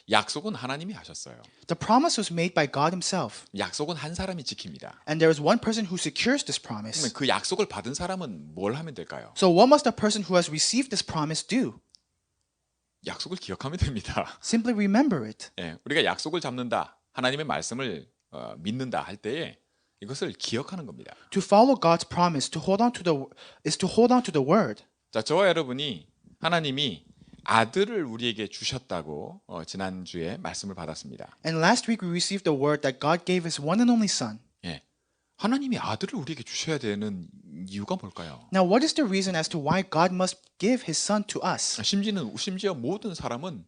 약속은 하나님이 하셨어요. The promise was made by God himself. 약속은 한 사람이 지킵니다. And there is one person who secures this 그러면 promise. 그 약속을 받은 사람은 뭘 하면 될까요? So what must the person who has received this promise do? 약속을 기억하면 됩니다. Simply remember it. 예, 우리가 약속을 잡는다, 하나님의 말씀을 믿는다 할 때에 이것을 기억하는 겁니다. To follow God's promise, to hold on to the word. 자, 저와 여러분이 하나님이 아들을 우리에게 주셨다고 지난주에 말씀을 받았습니다. And last week we received the word that God gave his one and only son. 예, 하나님이 아들을 우리에게 주셔야 되는 이유가 뭘까요? Now what is the reason as to why God must give his son to us? 심지어 모든 사람은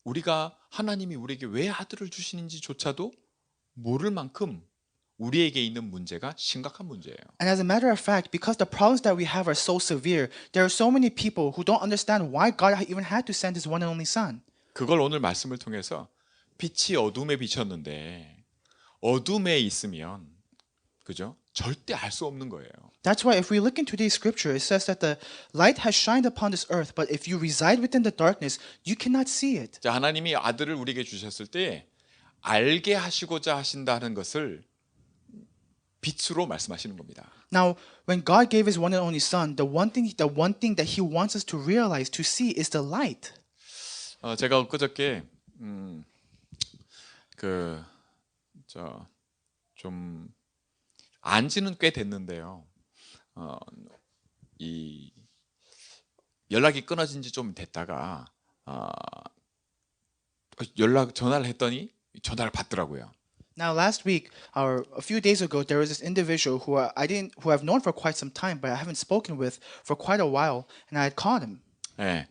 우리가 하나님이 우리에게 왜 아들을 주시는지조차도 모를 만큼 우리에게 있는 문제가 심각한 문제예요. And as a matter of fact, because the problems that we have are so severe, there are so many people who don't understand why God even had to send his one and only son. 그걸 오늘 말씀을 통해서 빛이 어둠에 비쳤는데 어둠에 있으면 그죠? 절대 알 수 없는 거예요. That's why if we look into today's scripture, it says that the light has shined upon this earth, but if you reside within the darkness, you cannot see it. 자, 하나님이 아들을 우리에게 주셨을 때 알게 하시고자 하신다는 것을 빛으로 말씀하시는 겁니다. Now, when God gave his one and only son, the one thing that he wants us to realize, to see is the light. 제가 엊그저께 좀 안지는 꽤 됐는데요. 이 연락이 끊어진 지 좀 됐다가 전화를 했더니 전화를 받더라고요. Now, last week or a few days ago, there was this individual who I've known for quite some time, but I haven't spoken with for quite a while, and I had called him. 네,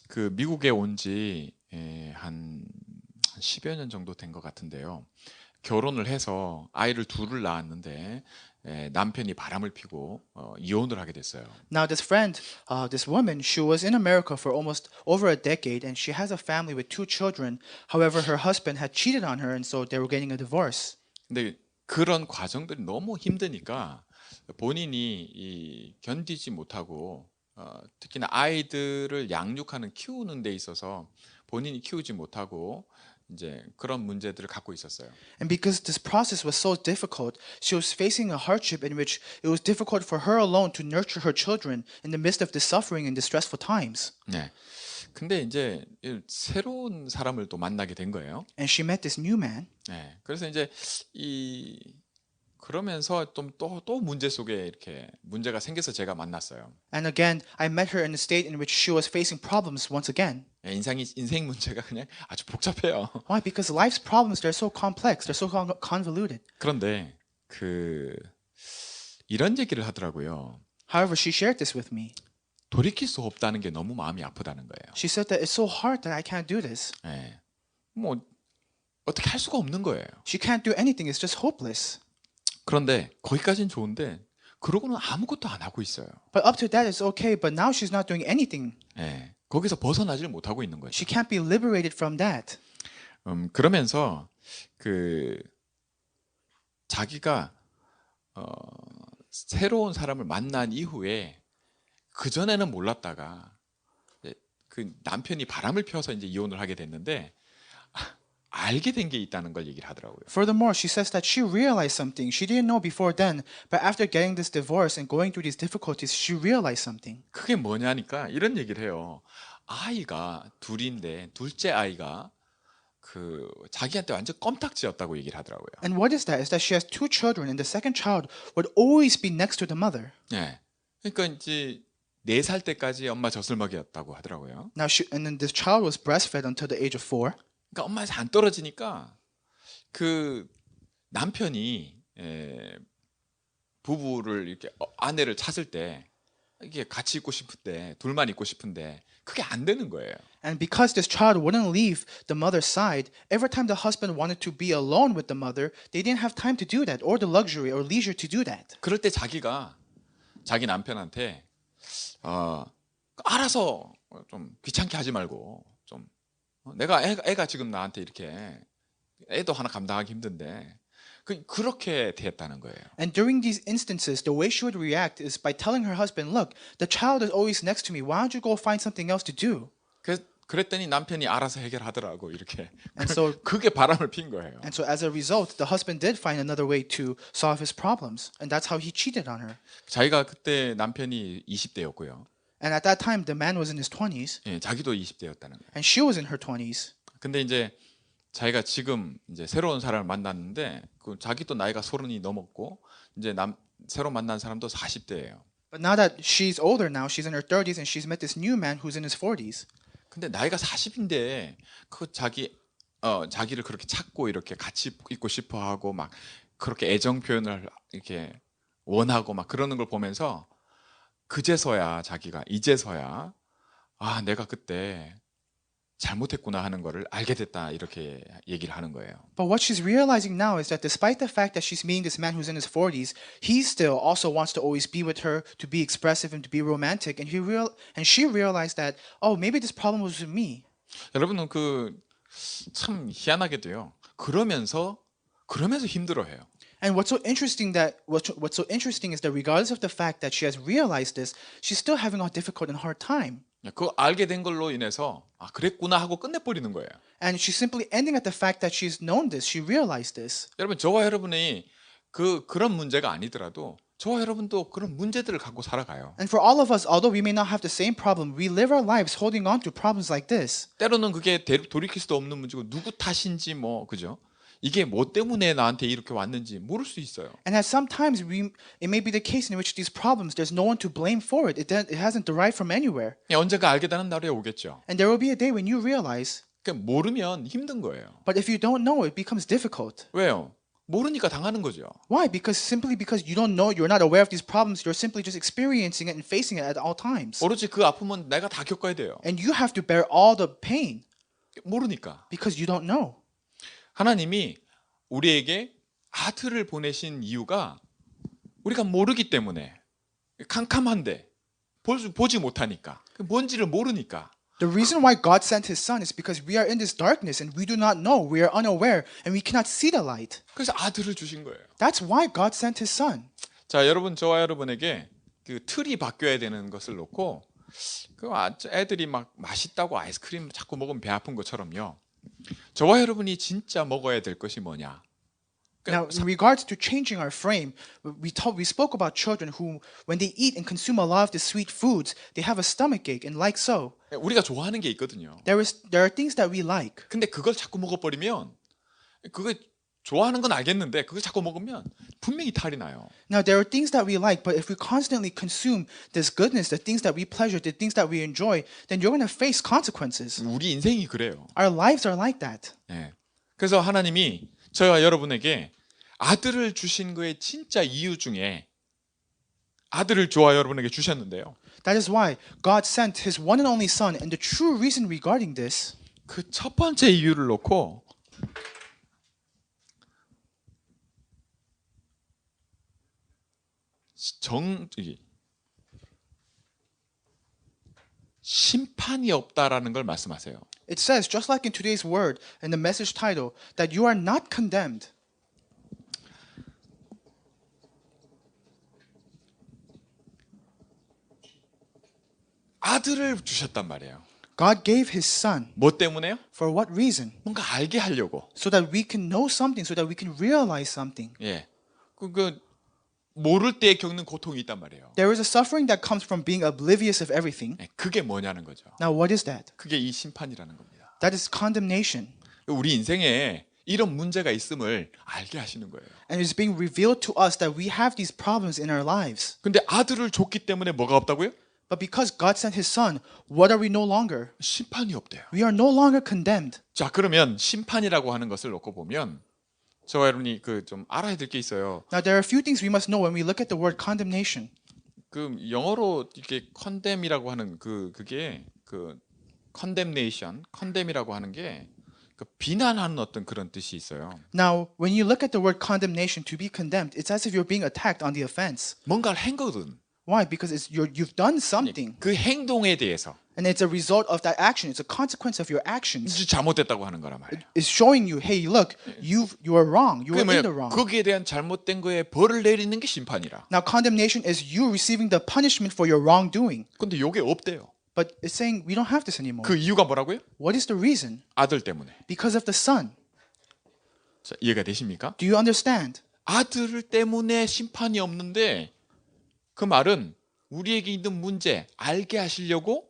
그 미국에 온 지 한 10여 년 정도 된 것 같은데요. 결혼을 해서 아이를 둘을 낳았는데 남편이 바람을 피고 이혼을 하게 됐어요. Now, this friend, this woman, she was in America for almost over a decade, and she has a family with 2 children. However, her husband had cheated on her, and so they were getting a divorce. 근데 그런 과정들이 너무 힘드니까 본인이 견디지 못하고 특히나 아이들을 양육하는 키우는 데 있어서 본인이 키우지 못하고 이제 그런 문제들을 갖고 있었어요. And because this process was so difficult, she was facing a hardship in which it was difficult for her alone to nurture her children in the midst of this suffering and distressful times. 네. 근데 이제 새로운 사람을 또 만나게 된 거예요. And she met this new man. 네. 그래서 이제 그러면서 또 문제 속에 이렇게 문제가 생겨서 제가 만났어요. And again, I met her in a state in which she was facing problems once again. 인생 문제가 그냥 아주 복잡해요. Why? Because life's problems, they're so complex, they're so convoluted. 그런데 이런 얘기를 하더라고요. However, she shared this with me. 돌이킬 수 없다는 게 너무 마음이 아프다는 거예요. She said that it's so hard that I can't do this. 네. 뭐 어떻게 할 수가 없는 거예요. She can't do anything. It's just hopeless. 그런데 거기까지는 좋은데 그러고는 아무것도 안 하고 있어요. But up to that, it's okay. But now she's not doing anything. 네. 거기서 벗어나질 못하고 있는 거예요. She can't be liberated from that. 그러면서 자기가 새로운 사람을 만난 이후에 그 전에는 몰랐다가 그 남편이 바람을 피워서 이제 이혼을 하게 됐는데 알게 된 게 있다는 걸 얘기를 하더라고요. Furthermore, she says that she realized something she didn't know before then, but after getting this divorce and going through these difficulties, she realized something. 그게 뭐냐니까 이런 얘기를 해요. 아이가 둘인데 둘째 아이가 자기한테 완전 껌딱지였다고 얘기를 하더라고요. And what is that? Is that she has 2 children, and the second child would always be next to the mother. 네, 그러니까 이제 4살 때까지 엄마 젖을 먹였다고 하더라고요. And then this child was breastfed until the age of 4. 그러니까 엄마에서 안 떨어지니까 그 남편이 부부를 이렇게 아내를 찾을 때 이게 같이 있고 싶은데 둘만 있고 싶은데 그게 안 되는 거예요. And because this child wouldn't leave the mother's side, every time the husband wanted to be alone with the mother, they didn't have time to do that, or the luxury or leisure to do that. 그럴 때 자기가 자기 남편한테 알아서 좀 귀찮게 하지 말고 좀 내가 애가 지금 나한테 이렇게 애도 하나 감당하기 힘든데 그렇게 대했다는 거예요. And during these instances, the way she would react is by telling her husband, "Look, the child is always next to me. Why don't you go find something else to do?" 그랬더니 남편이 알아서 해결하더라고 이렇게. And so 그게 바람을 핀 거예요. And so as a result, the husband did find another way to solve his problems. And that's how he cheated on her. 자기가 그때 남편이 20대였고요. And at that time, the man was in his 20s 예, 자기도 20대였다는 거예요. and she was in her 20s. 근데 이제 자기가 지금 이제 새로운 사람을 만났는데 그 자기도 나이가 30이 넘었고 이제 새로 만난 사람도 40대예요. But now that she's older now, she's in her 30s and she's met this new man who's in his 40s. 근데 나이가 40인데 그 자기를 그렇게 찾고 이렇게 같이 있고 싶어 하고 막 그렇게 애정 표현을 이렇게 원하고 막 그러는 걸 보면서 이제서야 아, 내가 그때 잘못했구나 하는 거를 알게 됐다 이렇게 얘기를 하는 거예요. But what she's realizing now is that despite the fact that she's meeting this man who's in his 40s, he still also wants to always be with her, to be expressive and to be romantic. And she realized that, oh, maybe this problem was with me. 여러분은 참 희한하게도요. 그러면서 힘들어해요. And what's so interesting is that regardless of the fact that she has realized this, she's still having a difficult and hard time. 그거 알게 된 걸로 인해서 아, 그랬구나 하고 끝내버리는 거예요. And she's simply ending at the fact that she's known this, she realized this. 여러분 저와 여러분이 그런 문제가 아니더라도 저와 여러분도 그런 문제들을 갖고 살아가요. And for all of us, although we may not have the same problem, we live our lives holding on to problems like this. 때로는 그게 돌이킬 수도 없는 문제고 누구 tas인지 그죠? 이게 뭐 때문에 나한테 이렇게 왔는지 모를 수 있어요. And at sometimes it may be the case in which these problems, there's no one to blame for it. It hasn't derived from anywhere. 언젠가 알게 되는 날이 오겠죠. And there will be a day when you realize. 모르면 힘든 거예요. But if you don't know, it becomes difficult. 왜요? 모르니까 당하는 거죠. Why? Simply because you don't know, you're not aware of these problems, you're simply just experiencing it and facing it at all times. 오로지 그 아픔은 내가 다 겪어야 돼요. And you have to bear all the pain. 모르니까. Because you don't know. 하나님이 우리에게 아들을 보내신 이유가 우리가 모르기 때문에 캄캄한데 보지 못하니까 뭔지를 모르니까. The reason why God sent His Son is because we are in this darkness and we do not know, we are unaware, and we cannot see the light. 그래서 아들을 주신 거예요. That's why God sent His Son. 자, 여러분 저와 여러분에게 틀이 바뀌어야 되는 것을 놓고 애들이 막 맛있다고 아이스크림 자꾸 먹으면 배 아픈 것처럼요. 저와 여러분이 진짜 먹어야 될 것이 뭐냐? Now, in regards to changing our frame, we spoke about children who, when they eat and consume a lot of the sweet foods, they have a stomach ache, and like so, 우리가 좋아하는 게 있거든요. there are things that we like. 근데 그걸 자꾸 먹어버리면 그거 좋아하는 건 알겠는데 그걸 자꾸 먹으면 분명히 탈이 나요. Now, there are things that we like, but if we constantly consume this goodness, the things that we pleasure, the things that we enjoy, then you're going to face consequences. 우리 인생이 그래요. Our lives are like that. 네. 그래서 하나님이 저와 여러분에게 아들을 주신 거의 진짜 이유 중에 아들을 저와 여러분에게 주셨는데요. That is why God sent His one and only Son, and the true reason regarding this, 그 첫 번째 이유를 놓고 심판이 없다라는 걸 말씀하세요. it says, just like in today's word, in the message title, that you are not condemned. 아들을 주셨단 말이에요. God gave His Son. 뭐 때문에요? For what reason? 뭔가 알게 하려고. So that we can know something, so that we can realize something. 예, 모를 때 겪는 고통이 있단 말이에요. There is a suffering that comes from being oblivious of everything. 예, 그게 뭐냐는 거죠. Now, what is that? 그게 이 심판이라는 겁니다. That is condemnation. 우리 인생에 이런 문제가 있음을 알게 하시는 거예요. And it's being revealed to us that we have these problems in our lives. 근데 아들을 줬기 때문에 뭐가 없다고요? But because God sent His Son, what are we no longer? 심판이 없대요. We are no longer condemned. 자, 그러면 심판이라고 하는 것을 놓고 보면 저와 여러분이 좀 알아야 될 게 있어요. Now, there are a few things we must know when we look at the word condemnation. 영어로 이렇게 condemn이라고 하는 그게 condemnation, condemn이라고 하는 게 비난하는 어떤 그런 뜻이 있어요. Now, when you look at the word condemnation, to be condemned, it's as if you're being attacked on the offense. 뭔가를 한 거거든. Why? Because you've done something. 그 행동에 대해서 And it's a result of that action. It's a consequence of your actions. 잘못됐다고 하는 거란 말이에요. It's showing you, hey, look, you are wrong. You are in the wrong. 거기에 대한 잘못된 거에 벌을 내리는 게 심판이라. Now, condemnation is you receiving the punishment for your wrongdoing. 근데 요게 없대요. But it's saying we don't have this anymore. 그 이유가 뭐라고요? What is the reason? 아들 때문에. Because of the son. 자, 이해가 되십니까? Do you understand? 아들 때문에 심판이 없는데 그 말은 우리에게 있는 문제 알게 하시려고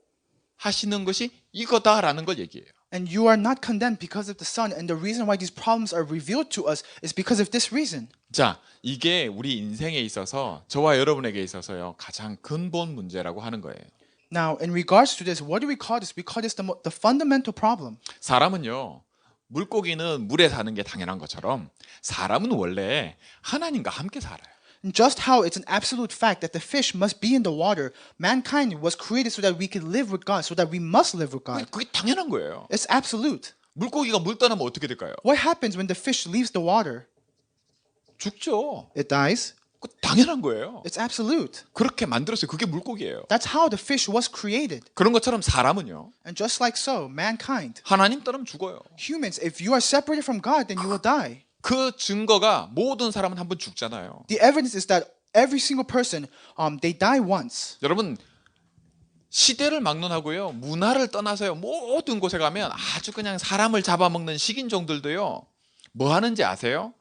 하시는 것이 이거다라는 걸 얘기해요. And you are not condemned because of the son. And the reason why these problems are revealed to us is because of this reason. 자, 이게 우리 인생에 있어서 저와 여러분에게 있어서요 가장 근본 문제라고 하는 거예요. Now, in regards to this, what do we call this? We call this the fundamental problem. 사람은요 물고기는 물에 사는 게 당연한 것처럼 사람은 원래 하나님과 함께 살아요. And just how it's an absolute fact that the fish must be in the water, mankind was created so that we could live with God, so that we must live with God. 그게 당연한 거예요. It's absolute. 물고기가 물 떠나면 어떻게 될까요? What happens when the fish leaves the water? 죽죠. It dies. 그 당연한 거예요. It's absolute. 그렇게 만들었어요. 그게 물고기예요. That's how the fish was created. 그런 것처럼 사람은요. And just like so, mankind, 하나님 떠나면 죽어요. humans, if you are separated from God, then you will die. 그 증거가 모든 사람은 한 번 죽잖아요. The evidence is that every single person, they die once. 여러분 시대를 막론하고요. 문화를 떠나서요. 모든 곳에 가면 아주 그냥 사람을 잡아먹는 식인종들도요. 뭐 하는지 아세요?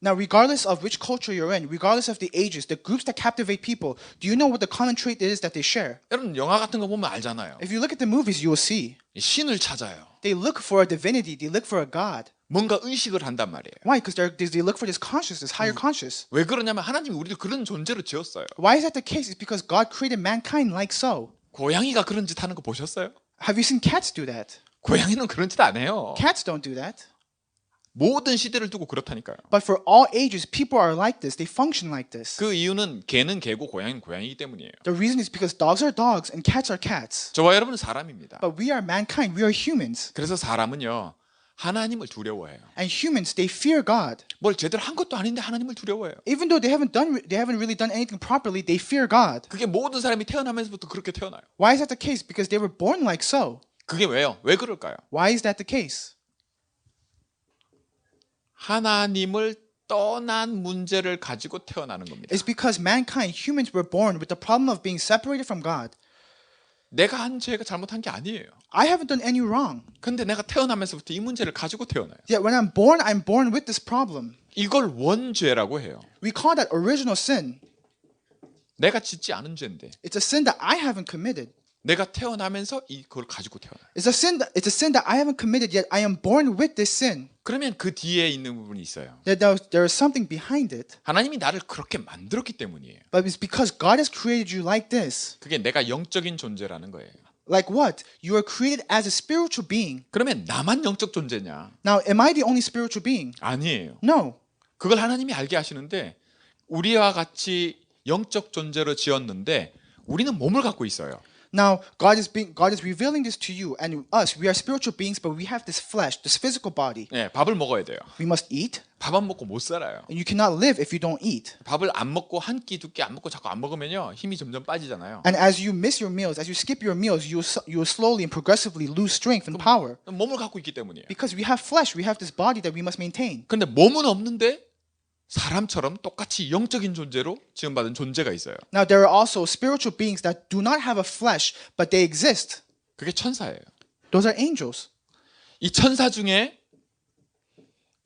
Now, regardless of which culture you're in, regardless of the ages, the groups that captivate people, do you know what the common trait is that they share? 여러분 영화 같은 거 보면 알잖아요. If you look at the movies, you will see. 신을 찾아요. They look for a divinity, they look for a God. 뭔가 의식을 한단 말이에요. Why? Because they look for this consciousness, higher conscious. 왜 그러냐면 하나님이 우리를 그런 존재로 지었어요. Why is that the case? It's because God created mankind like so. 고양이가 그런 짓 하는 거 보셨어요? Have you seen cats do that? 고양이는 그런 짓 안 해요. Cats don't do that. 모든 시대를 두고 그렇다니까요. But for all ages, people are like this. They function like this. 그 이유는 개는 개고 고양이는 고양이기 때문이에요. The reason is because dogs are dogs and cats are cats. 저와 여러분은 사람입니다. But we are mankind. We are humans. 그래서 사람은요. 하나님을 두려워해요. And humans, they fear God. 뭘 제대로 한 것도 아닌데 하나님을 두려워해요. Even though they haven't really done anything properly, they fear God. 그게 모든 사람이 태어나면서부터 그렇게 태어나요. Why is that the case? Because they were born like so. 그게 왜요? 왜 그럴까요? Why is that the case? 하나님을 떠난 문제를 가지고 태어나는 겁니다. It's because mankind, humans were born with the problem of being separated from God. 내가 한 죄가 잘못한 게 아니에요. I haven't done any wrong. 근데 내가 태어나면서부터 이 문제를 가지고 태어나요. Yet when I'm born with this problem. 이걸 원죄라고 해요. We call that original sin. 내가 짓지 않은 죄인데 It's a sin that I haven't committed. 내가 태어나면서 이걸 가지고 태어나요. It's a sin that I haven't committed, yet I am born with this sin. 그러면 그 뒤에 있는 부분이 있어요. That there is something behind it. 하나님이 나를 그렇게 만들었기 때문이에요. But it's because God has created you like this. 그게 내가 영적인 존재라는 거예요. Like what? You are created as a spiritual being. 그러면 나만 영적 존재냐? Now, am I the only spiritual being? 아니에요. No. 그걸 하나님이 알게 하시는데 우리와 같이 영적 존재로 지었는데 우리는 몸을 갖고 있어요. Now, God is revealing this to you and us. We are spiritual beings, but we have this flesh, this physical body. 네, 밥을 먹어야 돼요. We must eat, 밥 안 먹고 못 살아요. and you cannot live if you don't eat. 밥을 안 먹고 한 끼, 두 끼 안 먹고 자꾸 안 먹으면요 힘이 점점 빠지잖아요. And as you miss your meals, as you skip your meals, you will slowly and progressively lose strength and power. 몸을 갖고 있기 때문이에요. Because we have flesh, we have this body that we must maintain. 근데 몸은 없는데 사람처럼 똑같이 영적인 존재로 지음받은 존재가 있어요. Now, there are also spiritual beings that do not have a flesh, but they exist. 그게 천사예요. Those are angels. 이 천사 중에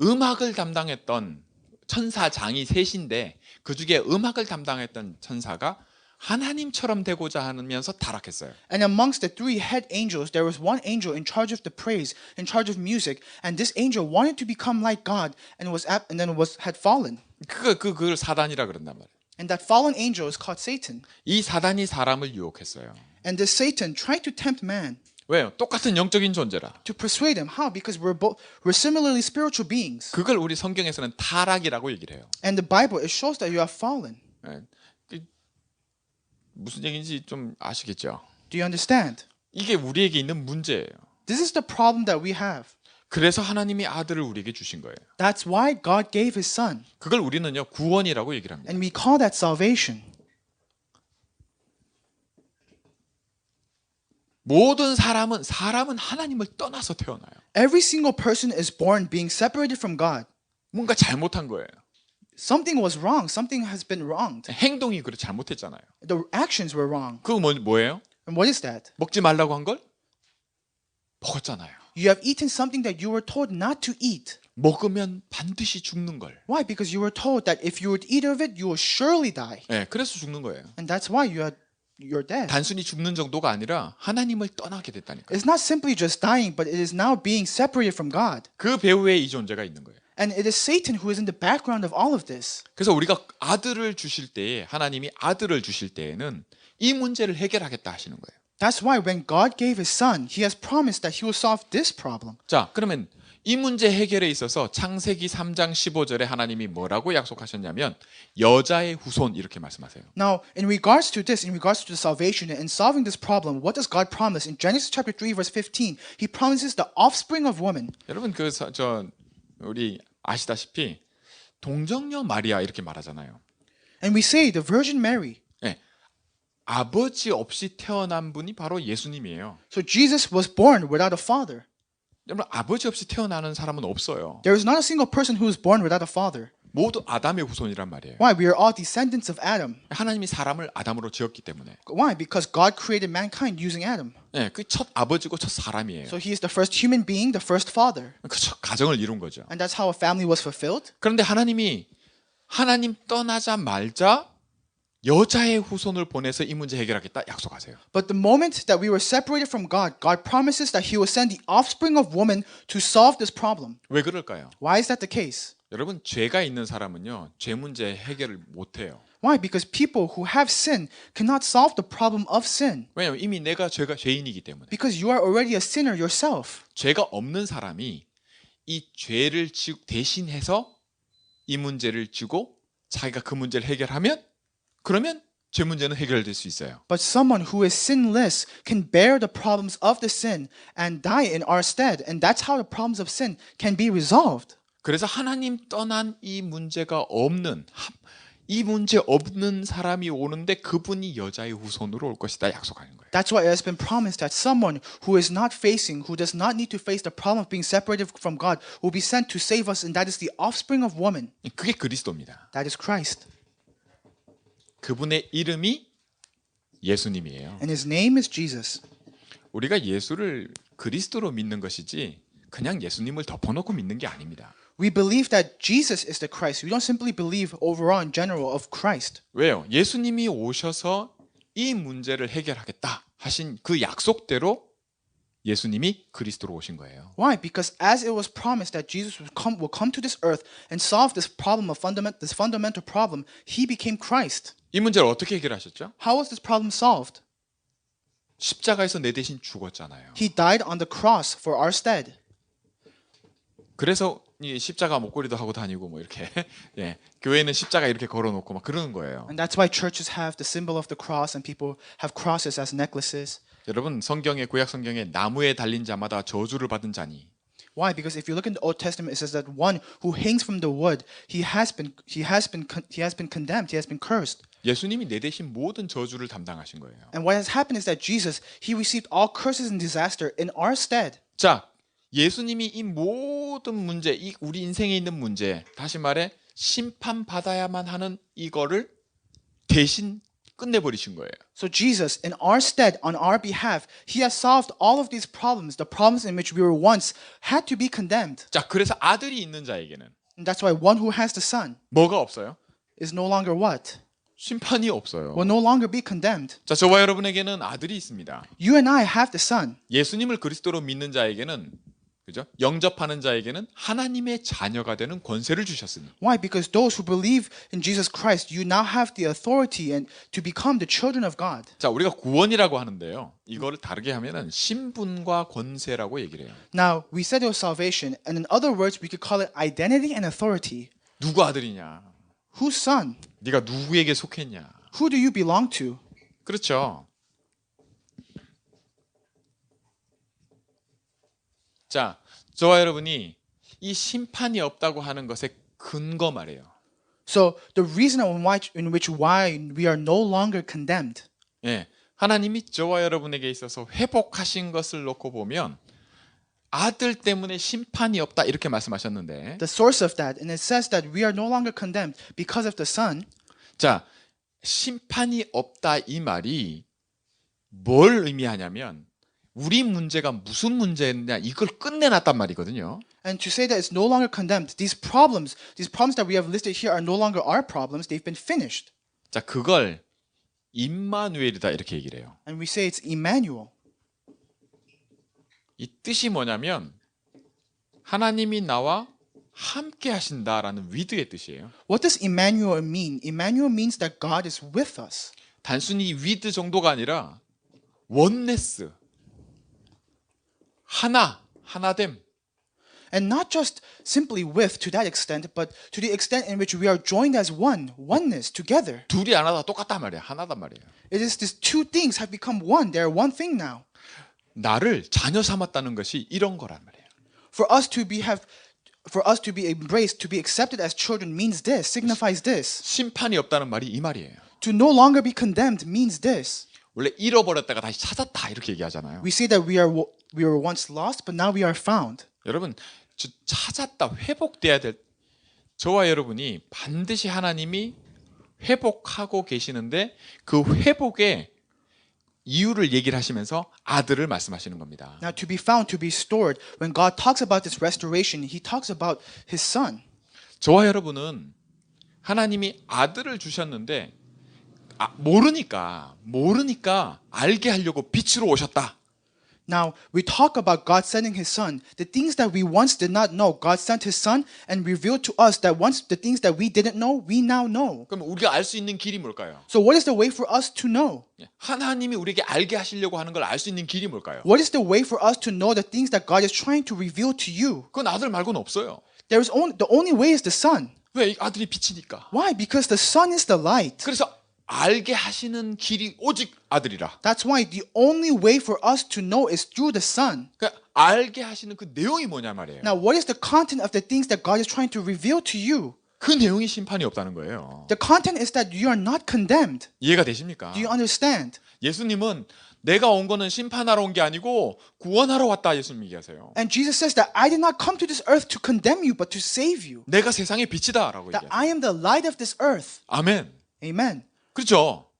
음악을 담당했던 천사장이 셋인데 그 중에 음악을 담당했던 천사가 하나님처럼 되고자 하면서 타락했어요. And amongst the three head angels, there was one angel in charge of the praise, in charge of music, and this angel wanted to become like God, and had fallen. 그걸 사단이라 그런단 말이에요. And that fallen angel is called Satan. 이 사단이 사람을 유혹했어요. And this Satan tried to tempt man 왜요? 똑같은 영적인 존재라. to persuade him. How? Because we're similarly spiritual beings. 그걸 우리 성경에서는 타락이라고 얘기를 해요. And the Bible, it shows that you have fallen. 네. 무슨 얘기인지 좀 아시겠죠? Do you understand? 이게 우리에게 있는 문제예요. This is the problem that we have. 그래서 하나님이 아들을 우리에게 주신 거예요. That's why God gave his son. 그걸 우리는요 구원이라고 얘기를 합니다. And we call that salvation. 모든 사람은 하나님을 떠나서 태어나요. Every single person is born being separated from God. 뭔가 잘못한 거예요. Something was wrong. Something has been wronged. 행동이 그래 잘못했잖아요. The actions were wrong. 그거 뭐예요? And what is that? 먹지 말라고 한 걸 먹었잖아요. You have eaten something that you were told not to eat. 먹으면 반드시 죽는 걸. Why? Because you were told that if you would eat of it, you will surely die. 예, 그래서 죽는 거예요. And that's why you're dead. 단순히 죽는 정도가 아니라 하나님을 떠나게 됐다니까요. It's not simply just dying, but it is now being separated from God. 그 배후에 이 존재가 있는 거예요. And it is Satan who is in the background of all of this. 그래서 우리가 아들을 주실 때에 하나님이 아들을 주실 때에는 이 문제를 해결하겠다 하시는 거예요. That's why when God gave his son, he has promised that he will solve this problem. 자, 그러면 이 문제 해결에 있어서 창세기 3장 15절에 하나님이 뭐라고 약속하셨냐면 여자의 후손 이렇게 말씀하세요. Now, in regards to this, in regards to the salvation and solving this problem, what does God promise? In Genesis chapter 3 verse 15, he promises the offspring of woman. 여러분 우리 아시다시피 동정녀 마리아 이렇게 말하잖아요. And we say the Virgin Mary. 네. 아버지 없이 태어난 분이 바로 예수님이에요. So Jesus was born without a father. 여러분 아버지 없이 태어나는 사람은 없어요. There is not a single person who is born without a father. 모두 아담의 후손이란 말이에요. Why? We are all descendants of Adam. 하나님이 사람을 아담으로 지었기 때문에. Why? Because God created mankind using Adam. 네, 그 첫 아버지고 첫 사람이에요. So he is the first human being, the first father. 그 첫 가정을 이룬 거죠. And that's how a family was fulfilled. 그런데 하나님 떠나자마자 여자의 후손을 보내서 이 문제 해결하겠다 약속하세요. But the moment that we were separated from God, God promises that he will send the offspring of woman to solve this problem. 왜 그럴까요? Why is that the case? 여러분 죄가 있는 사람은요 죄 문제 해결을 못해요. Why? Because people who have sin cannot solve the problem of sin. 왜냐하면 이미 내가 죄인이기 때문에. Because you are already a sinner yourself. 죄가 없는 사람이 이 죄를 대신해서 이 문제를 지고 자기가 그 문제를 해결하면 그러면 죄 문제는 해결될 수 있어요. But someone who is sinless can bear the problems of the sin and die in our stead. And that's how the problems of sin can be resolved. 그래서 하나님 떠난 이 문제 없는 사람이 오는데 그분이 여자의 후손으로 올 것이다 약속하는 거예요. That's why it has been promised that someone who is not facing, who does not need to face the problem of being separated from God, will be sent to save us, and that is the offspring of woman. 그게 그리스도입니다. That is Christ. 그분의 이름이 예수님이에요. And his name is Jesus. 우리가 예수를 그리스도로 믿는 것이지 그냥 예수님을 덮어놓고 믿는 게 아닙니다. We believe that Jesus is the Christ. We don't simply believe overall in general of Christ. 왜요? 예수님이 오셔서 이 문제를 해결하겠다 하신 그 약속대로 예수님이 그리스도로 오신 거예요. Why? Because as it was promised that Jesus will come to this earth and solve this problem of this fundamental problem, he became Christ. 이 문제를 어떻게 해결하셨죠? How was this problem solved? 십자가에서 내 대신 죽었잖아요. He died on the cross for our stead. 그래서 이 십자가 목걸이도 하고 다니고 뭐 이렇게 예, 교회는 십자가 이렇게 걸어놓고 막 그러는 거예요. And that's why churches have the symbol of the cross and people have crosses as necklaces. 여러분 구약 성경에 나무에 달린 자마다 저주를 받은 자니. Why? Because if you look in the Old Testament, it says that one who hangs from the wood, he has been condemned, he has been cursed. 예수님이 내 대신 모든 저주를 담당하신 거예요. And what has happened is that Jesus, he received all curses and disaster in our stead. 자, 예수님이 이 모든 문제, 이 우리 인생에 있는 문제, 다시 말해 심판받아야만 하는 이거를 대신 끝내버리신 거예요. So Jesus, in our stead, on our behalf, he has solved all of these problems, the problems in which we were once had to be condemned. 자, 그래서 아들이 있는 자에게는 And that's why one who has the son 뭐가 없어요? is no longer what? 심판이 없어요. Will no longer be condemned. 자, 저와 여러분에게는 아들이 있습니다. You and I have the son. 예수님을 그리스도로 믿는 자에게는 그죠? 영접하는 자에게는 하나님의 자녀가 되는 권세를 주셨으니. Why? Because those who believe in Jesus Christ, you now have the authority and to become the children of God. 자, 우리가 구원이라고 하는데요. 이거를 다르게 하면은 신분과 권세라고 얘기를 해요. Now, we said it was salvation, and in other words, we could call it identity and authority. 누구 아들이냐? Whose son? 네가 누구에게 속했냐? Who do you belong to? 그렇죠. 자, 저와 여러분이 이 심판이 없다고 하는 것의 근거 말이에요. So the reason why we are no longer condemned. 예, 하나님이 저와 여러분에게 있어서 회복하신 것을 놓고 보면 아들 때문에 심판이 없다 이렇게 말씀하셨는데, The source of that, and it says that we are no longer condemned because of the Son. 자, 심판이 없다 이 말이 뭘 의미하냐면 우리 문제가 무슨 문제냐 이걸 끝내놨단 말이거든요. And to say that it's no longer condemned, these problems that we have listed here are no longer our problems, they've been finished. 자, 그걸 임마누엘이다 이렇게 얘기를 해요. And we say it's Emmanuel. 이 뜻이 뭐냐면 하나님이 나와 함께 하신다라는 위드의 뜻이에요. What does Emmanuel mean? Emmanuel means that God is with us. 단순히 위드 정도가 아니라 원네스, 하나됨. And not just simply with to that extent, but to the extent in which we are joined as oneness together. 둘이 하나다 똑같단 말이에요. 하나단 말이에요. It is these two things have become one. They are one thing now. 나를 자녀 삼았다는 것이 이런 거란 말이에요. For us to be embraced, to be accepted as children means this, signifies this. 심판이 없다는 말이 이 말이에요. To no longer be condemned means this. 원래 잃어버렸다가 다시 찾았다 이렇게 얘기하잖아요. We say that we were once lost, but now we are found. 여러분, 찾았다, 회복돼야 될 저와 여러분이 반드시 하나님이 회복하고 계시는데 그 회복의 이유를 얘기를 하시면서 아들을 말씀하시는 겁니다. Now, to be found, to be restored, when God talks about this restoration, He talks about His Son. 저와 여러분은 하나님이 아들을 주셨는데 모르니까 알게 하려고 빛으로 오셨다. Now, we talk about God sending His Son. The things that we once did not know, God sent His Son and revealed to us that once the things that we didn't know, we now know. 그럼 우리가 알 수 있는 길이 뭘까요? So what is the way for us to know? 하나님이 우리에게 알게 하시려고 하는 걸 알 수 있는 길이 뭘까요? What is the way for us to know the things that God is trying to reveal to you? 그건 아들 말고는 없어요. The only way is the Son. 왜? 아들이 빛이니까. Why? Because the Son is the light. 그래서 알게 하시는 길이 오직 아들이라. That's why the only way for us to know is through the Son. 그러니까 알게 하시는 그 내용이 뭐냐 말이에요. Now, what is the content of the things that God is trying to reveal to you? 그 내용이 심판이 없다는 거예요. The content is that you are not condemned. 이해가 되십니까? Do you understand? 예수님은 내가 온 거는 심판하러 온 게 아니고 구원하러 왔다 예수님 얘기하세요. And Jesus says that I did not come to this earth to condemn you, but to save you. 내가 세상의 빛이다라고 That 얘기하세요. I am the light of this earth. 아멘. Amen. 그렇죠?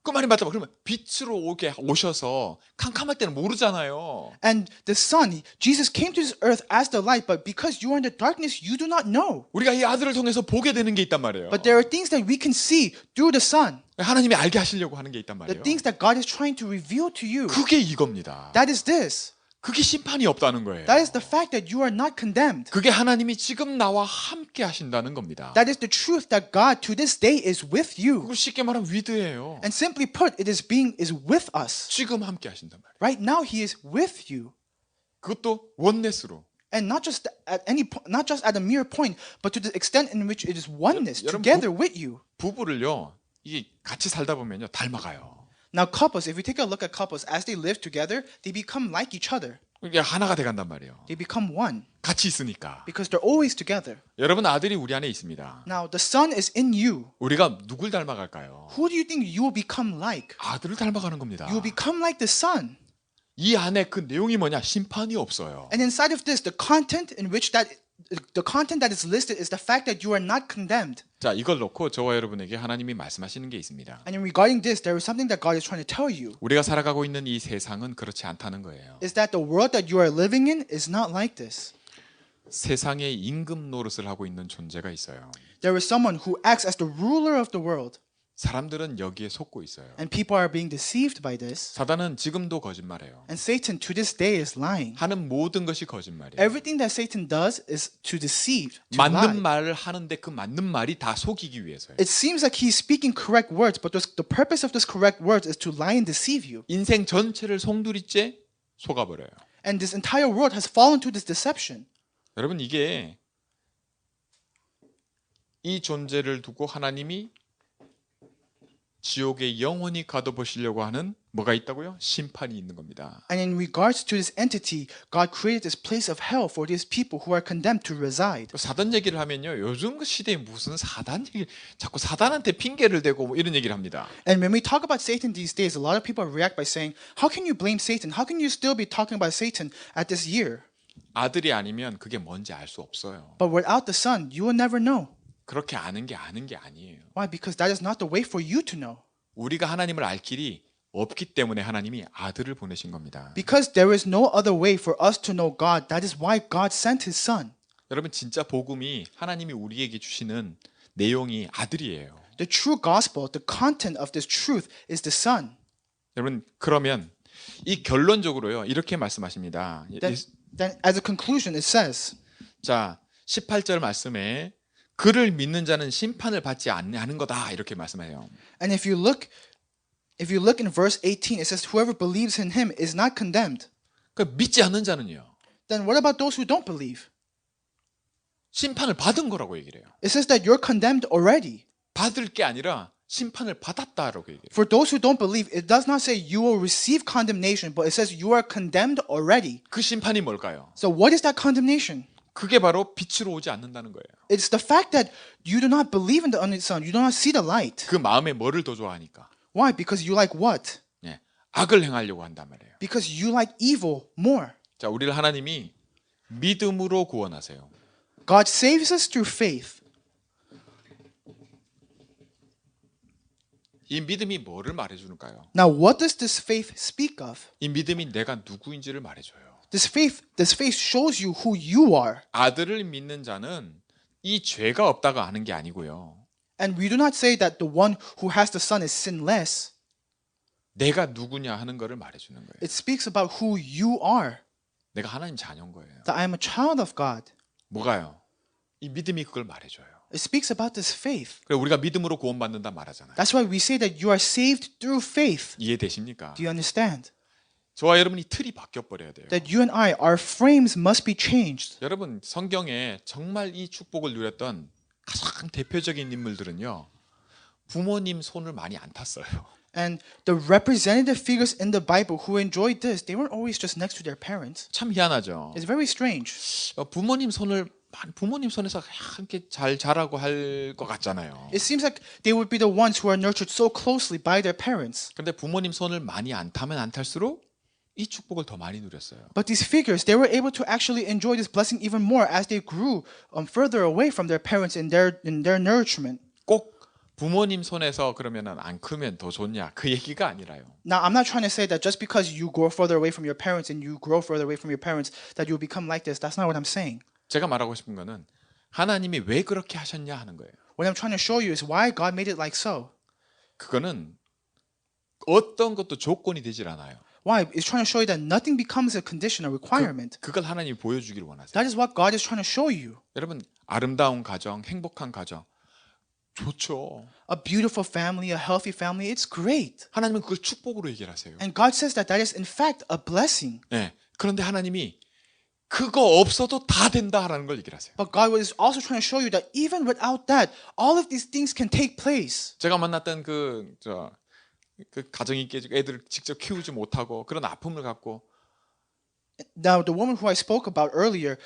그 말이 맞다. 그러면 빛으로 오셔서 캄캄할 때는 모르잖아요. And the Son, Jesus came to this earth as the light, but because you are in the darkness, you do not know. 우리가 이 아들을 통해서 보게 되는 게 있단 말이에요. But there are things that we can see through the Son. 하나님이 알게 하시려고 하는 게 있단 The 말이에요. things that God is trying to reveal to you. 그게 이겁니다. That is this. 그게 심판이 없다는 거예요. That is the fact that you are not condemned. 그게 하나님이 지금 나와 함께 하신다는 겁니다. That is the truth that God to this day is with you. 그걸 쉽게 말하면 위드예요. And simply put, it is with us. 지금 함께 하신단 말이에요. Right now, He is with you. 그것도 원네스로. And not just at a mere point, but to the extent in which it is oneness 여러분, together with you. 부부를요. 이게 같이 살다 보면요. 닮아가요. Now, couples, if we take a look at couples, as they live together, they become like each other. 이게 하나가 돼 간단 말이에요. They become one 같이 있으니까. because they're always together. 여러분 아들이 우리 안에 있습니다. Now, the Son is in you. 우리가 누굴 닮아갈까요? Who do you think you will become like? 아들을 닮아가는 겁니다. You will become like the Son. 이 안에 그 내용이 뭐냐? 심판이 없어요. And inside of this, the content that is listed is the fact that you are not condemned. 자, 이걸 놓고 저와 여러분에게 하나님이 말씀하시는 게 있습니다. And in regarding this, there is something that God is trying to tell you. 우리가 살아가고 있는 이 세상은 그렇지 않다는 거예요. Is that the world that you are living in is not like this. 세상의 임금 노릇을 하고 있는 존재가 있어요. There is someone who acts as the ruler of the world. 사람들은 여기에 속고 있어요. And people are being deceived by this. 사단은 지금도 거짓말해요. And Satan to this day is lying. 하는 모든 것이 거짓말이에요. Everything that Satan does is to deceive, to lie. 맞는 말을 하는데 그 맞는 말이 다 속이기 위해서예요. It seems like he's speaking correct words, but the purpose of those correct words is to lie and deceive you. 인생 전체를 송두리째 속아버려요. And this entire world has fallen to this deception. 여러분 이게 이 존재를 두고 하나님이 지옥에 영원히 가둬보시려고 하는 뭐가 있다고요? 심판이 있는 겁니다. And in regards to this entity, God created this place of hell for these people who are condemned to reside. 사단 얘기를 하면요, 요즘 그 시대에 무슨 사단 얘기, 자꾸 사단한테 핑계를 대고 뭐 이런 얘기를 합니다. And when we talk about Satan these days, a lot of people react by saying, "How can you blame Satan? How can you still be talking about Satan at this year?" 아들이 아니면 그게 뭔지 알 수 없어요. But without the Son, you will never know. 그렇게 아는 게 아니에요. Why? Because that is not the way for you to know. 우리가 하나님을 알 길이 없기 때문에 하나님이 아들을 보내신 겁니다. Because there is no other way for us to know God, that is why God sent His Son. 여러분 진짜 복음이 하나님이 우리에게 주시는 내용이 아들이에요. The true gospel, the content of this truth is the Son. 여러분 그러면 이 결론적으로요 이렇게 말씀하십니다. Then as a conclusion, it says, 자 18절 말씀에 그를 믿는 자는 심판을 받지 않는 거다 이렇게 말씀해요. and if you look in verse 18, it says, whoever believes in Him is not condemned. 그 믿지 않는 자는요 Then what about those who don't believe? 심판을 받은 거라고 얘기를 해요. It says that you're condemned already. 받을 게 아니라 심판을 받았다라고 얘기해요. For those who don't believe, it does not say you will receive condemnation, but it says you are condemned already. 그 심판이 뭘까요? So what is that condemnation? 그게 바로 빛으로 오지 않는다는 거예요. It's the fact that you do not believe in the Son. You do not see the light. 그 마음에 뭐를 더 좋아하니까? Why? Because you like what? 예, 악을 행하려고 한단 말이에요. Because you like evil more. 자, 우리를 하나님이 믿음으로 구원하세요. God saves us through faith. 이 믿음이 뭐를 말해주는가요? Now, what does this faith speak of? 이 믿음이 내가 누구인지를 말해줘요. This faith shows you who you are. 아들을 믿는 자는 이 죄가 없다가 아는 게 아니고요. And we do not say that the one who has the Son is sinless. 내가 누구냐 하는 거를 말해주는 거예요. It speaks about who you are. 내가 하나님 자녀인 거예요. That I am a child of God. 뭐가요? 이 믿음이 그걸 말해줘요. It speaks about this faith. 그래 우리가 믿음으로 구원받는다 말하잖아요. That's why we say that you are saved through faith. 이해되십니까? Do you understand? 저와 여러분이 틀이 바뀌어 버려야 돼요. That you and I, our frames must be changed. 여러분 성경에 정말 이 축복을 누렸던 가장 대표적인 인물들은요. 부모님 손을 많이 안 탔어요. And the representative figures in the Bible who enjoyed this, they weren't always just next to their parents. 참 희한하죠. It's very strange. 부모님 손에서 함께 잘 자라고 할 것 같잖아요. It seems like they would be the ones who are nurtured so closely by their parents. 근데 부모님 손을 많이 안 타면 안 탈수록 이 축복을 더 많이 누렸어요. But these figures, they were able to actually enjoy this blessing even more as they grew further away from their parents in their nourishment. 꼭 부모님 손에서 그러면은 안 크면 더 좋냐 그 얘기가 아니라요. Now, I'm not trying to say that just because you grow further away from your parents and you grow further away from your parents that you'll become like this. That's not what I'm saying. 제가 말하고 싶은 거는 하나님이 왜 그렇게 하셨냐 하는 거예요. What I'm trying to show you is why God made it like so. 그거는 어떤 것도 조건이 되질 않아요. Why? It's trying to show you that nothing becomes a condition, a requirement. 그걸 하나님이 보여주기를 원하세요. That is what God is trying to show you. 여러분 아름다운 가정, 행복한 가정 좋죠. A beautiful family, a healthy family, it's great. 하나님은 그걸 축복으로 얘기하세요. And God says that that is in fact a blessing. 네. 그런데 하나님이 그거 없어도 다 된다라는 걸 얘기를 하세요. But God is also trying to show you that even without that, all of these things can take place. 제가 만났던 그 가정이 깨지고 애들을 직접 키우지 못하고 그런 아픔을 갖고 Now, the woman who I spoke about earlier,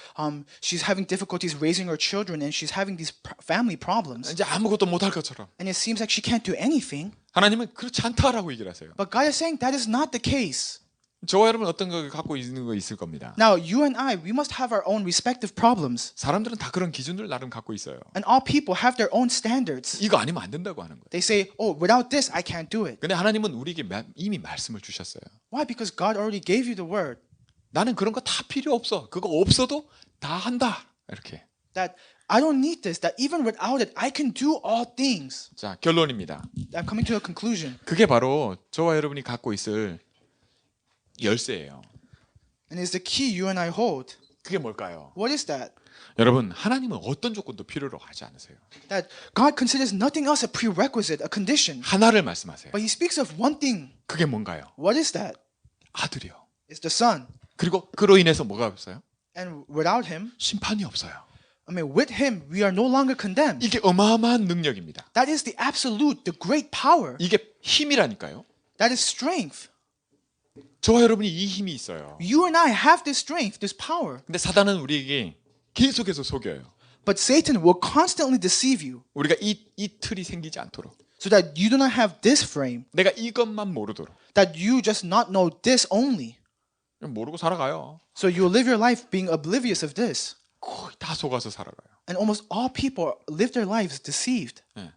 she's having difficulties raising her children, and she's having these family problems. 이제 아무것도 못할 것처럼 And it seems like she can't do anything. 하나님은 그렇지 않다라고 얘기를 하세요. But God is saying that is not the case. 저와 여러분 어떤 걸 갖고 있는 거 있을 겁니다. Now, you and I, we must have our own respective problems. 사람들은 다 그런 기준을 나름 갖고 있어요. And all people have their own standards. 이거 아니면 안 된다고 하는 거예요. They say, oh, without this, I can't do it. 근데 하나님은 우리에게 이미 말씀을 주셨어요. Why? Because God already gave you the word. 나는 그런 거 다 필요 없어. 그거 없어도 다 한다. 이렇게. That I don't need this, that even without it, I can do all things. 자, 결론입니다. I'm coming to a conclusion. 그게 바로 저와 여러분이 갖고 있을 열쇠예요. And it's the key you and I hold. 그게 뭘까요? What is that? 여러분, 하나님은 어떤 조건도 필요로 하지 않으세요. That God considers nothing else a prerequisite, a condition. 하나를 말씀하세요. But He speaks of one thing. 그게 뭔가요? What is that? 아들이요. It's the Son. 그리고 그로 인해서 뭐가 없어요? And without Him, 심판이 없어요. I mean, with Him, we are no longer condemned. 이게 어마어마한 능력입니다. That is the absolute, the great power. 이게 힘이라니까요. That is strength. 저와 여러분이 이 힘이 있어요. You and I have this strength, this power. 근데 사단은 우리에게 계속해서 속여요. But Satan will constantly deceive you 우리가 이 틀이 생기지 않도록. so that you do not have this frame, 내가 이것만 모르도록. that you just not know this only. 모르고 살아가요. So you live your life being oblivious of this. 거의 다 속아서 살아가요. And almost all people live their lives deceived. 네.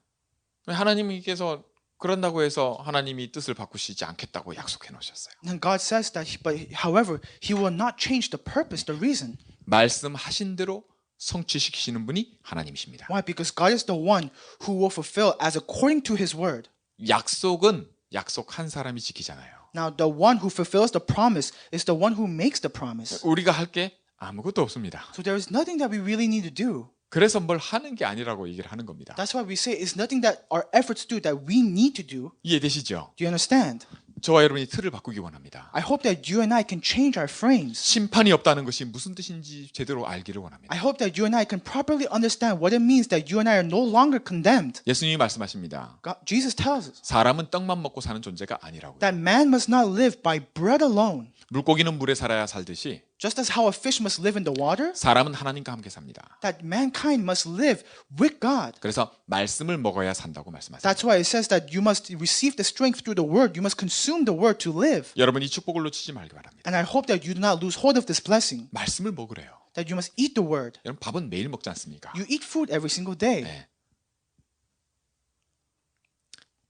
하나님께서 그런다고 해서 하나님이 뜻을 바꾸시지 않겠다고 약속해 놓으셨어요. And God says that, but however, He will not change the purpose, the reason. 말씀하신 대로 성취시키시는 분이 하나님이십니다. Why? Because God is the one who will fulfill as according to His word. 약속은 약속한 사람이 지키잖아요. Now, the one who fulfills the promise is the one who makes the promise. 우리가 할 게 아무것도 없습니다. So there is nothing that we really need to do. 그래서 뭘 하는 게 아니라고 얘기를 하는 겁니다. That's why we say it's nothing that our efforts do that we need to do. 이해되시죠? Do you understand? 저와 여러분이 틀을 바꾸기 원합니다. I hope that you and I can change our frames. 심판이 없다는 것이 무슨 뜻인지 제대로 알기를 원합니다. I hope that you and I can properly understand what it means that you and I are no longer condemned. 예수님이 말씀하십니다. Jesus tells us 사람은 떡만 먹고 사는 존재가 아니라고요. that man must not live by bread alone. 물고기는 물에 살아야 살듯이 Just as how a fish must live in the water, 사람은 하나님과 함께 삽니다. that mankind must live with God. 그래서 말씀을 먹어야 산다고 말씀하세요. That's why it says that you must receive the strength through the word. You must consume the word to live. 여러분 이 축복을 놓치지 말기 바랍니다. And I hope that you do not lose hold of this blessing, 말씀을 먹으래요. that you must eat the word. 여러분 밥은 매일 먹지 않습니까? You eat food every single day. 네.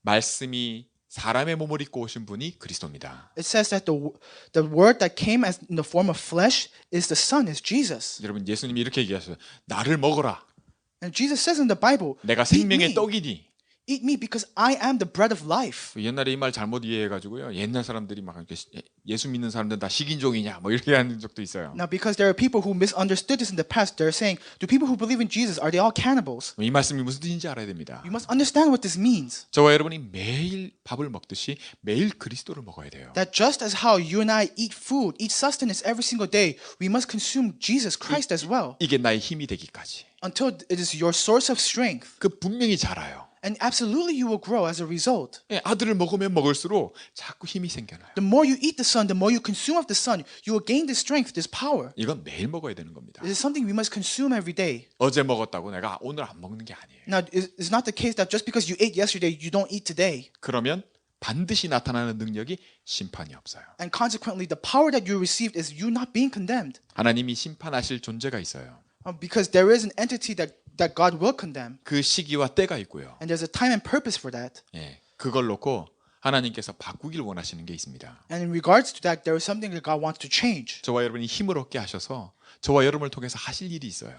말씀이 사람의 몸을 입고 오신 분이 그리스도입니다. It says that the word that came as in the form of flesh is the Son, is Jesus. 여러분 예수님이 이렇게 얘기하셔요. 나를 먹어라. And Jesus says in the Bible, 내가 eat 생명의 me, 떡이니. eat me because I am the bread of life. 옛날에 이 말 잘못 이해해가지고요. 옛날 사람들이 막 이렇게 예수 믿는 사람들은 다 식인종이냐 뭐 이렇게 하는 적도 있어요. Now, because there are people who misunderstood this in the past, they're saying, do people who believe in Jesus, are they all cannibals? 이 말씀이 무슨 뜻인지 알아야 됩니다. You must understand what this means. 저와 여러분이 매일 밥을 먹듯이 매일 그리스도를 먹어야 돼요. That just as how you and I eat food, eat sustenance every single day, we must consume Jesus Christ as well. 이게 나의 힘이 되기까지. Until it is your source of strength. 그 분명히 자라요. And absolutely you will grow as a result. 예, 아들을 먹으면 먹을수록 자꾸 힘이 생겨나요. The more you eat the Son, the more you consume of the Son, you will gain this strength, this power. 이건 매일 먹어야 되는 겁니다. It is something we must consume every day. 어제 먹었다고 내가 오늘 안 먹는 게 아니에요. Now, it's not the case that just because you ate yesterday, you don't eat today. 그러면 반드시 나타나는 능력이 심판이 없어요. And consequently, the power that you received is you not being condemned. 하나님이 심판하실 존재가 있어요. Because there is an entity that God will condemn. 그 시기와 때가 있고요. And there's a time and purpose for that. 예, 그걸 놓고 하나님께서 바꾸길 원하시는 게 있습니다. And in regards to that, there is something that God wants to change. 저와 여러분이 힘을 얻게 하셔서 저와 여러분을 통해서 하실 일이 있어요.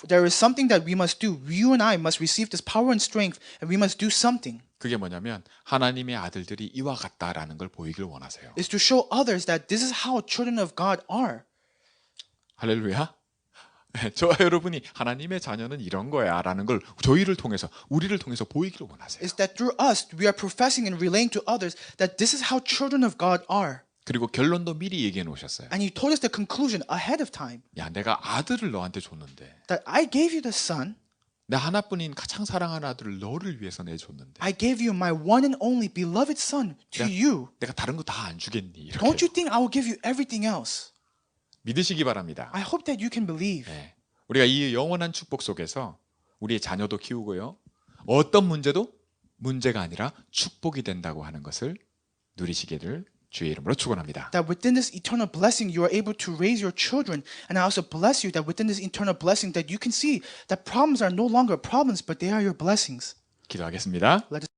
There is something that we must do. You and I must receive this power and strength, and we must do something. 그게 뭐냐면 하나님의 아들들이 이와 같다라는 걸 보이길 원하세요. Is to show others that this is how children of God are. 할렐루야. 저와 여러분이 하나님의 자녀는 이런 거야라는 걸 저희를 통해서 우리를 통해서 보이기를 원하세요. Is that through us we are professing and relaying to others that this is how children of God are. 그리고 결론도 미리 얘기해 놓으셨어요. And He told us the conclusion ahead of time. 야, 내가 아들을 너한테 줬는데 That I gave you the Son, 내 하나뿐인 가장 사랑하는 아들을 너를 위해서 내줬는데 I gave you my one and only beloved Son to you. 내가 다른 거 다 안 주겠니? 이렇게 Don't you think I will give you everything else? 믿으시기 바랍니다. I hope that you can believe. 네. 우리가 이 영원한 축복 속에서 우리의 자녀도 키우고요. 어떤 문제도 문제가 아니라 축복이 된다고 하는 것을 누리시기를 주의 이름으로 축원합니다. That within this eternal blessing you are able to raise your children, and I also bless you that within this eternal blessing that you can see that problems are no longer problems but they are your blessings. 기도하겠습니다. Let us